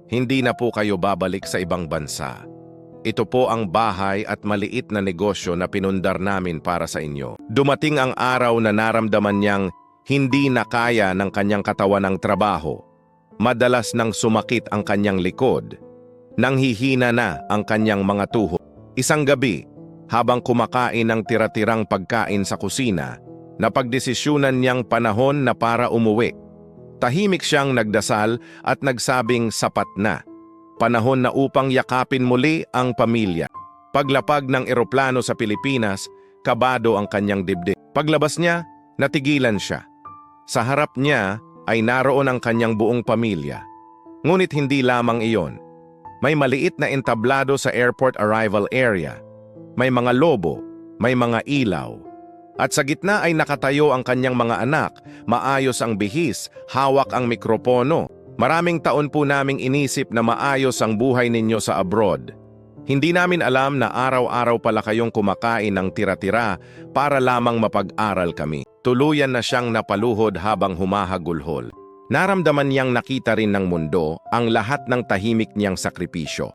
Hindi na po kayo babalik sa ibang bansa. Ito po ang bahay at maliit na negosyo na pinundar namin para sa inyo. Dumating ang araw na naramdaman niyang hindi na kaya ng kanyang katawan ang trabaho. Madalas nang sumakit ang kanyang likod. Nanghihina na ang kanyang mga tuhod. Isang gabi, habang kumakain ng tira-tirang pagkain sa kusina, napagdesisyunan niyang panahon na para umuwi. Tahimik siyang nagdasal at nagsabing sapat na. Panahon na upang yakapin muli ang pamilya. Paglapag ng eroplano sa Pilipinas, kabado ang kanyang dibdib. Paglabas niya, natigilan siya. Sa harap niya ay naroon ang kanyang buong pamilya. Ngunit hindi lamang iyon. May maliit na entablado sa airport arrival area. May mga lobo, may mga ilaw. At sa gitna ay nakatayo ang kanyang mga anak, maayos ang bihis, hawak ang mikropono. Maraming taon po naming inisip na maayos ang buhay ninyo sa abroad. Hindi namin alam na araw-araw pala kayong kumakain ng tira-tira para lamang mapag-aral kami. Tuluyan na siyang napaluhod habang humahagulhol. Naramdaman niyang nakita rin ng mundo ang lahat ng tahimik niyang sakripisyo.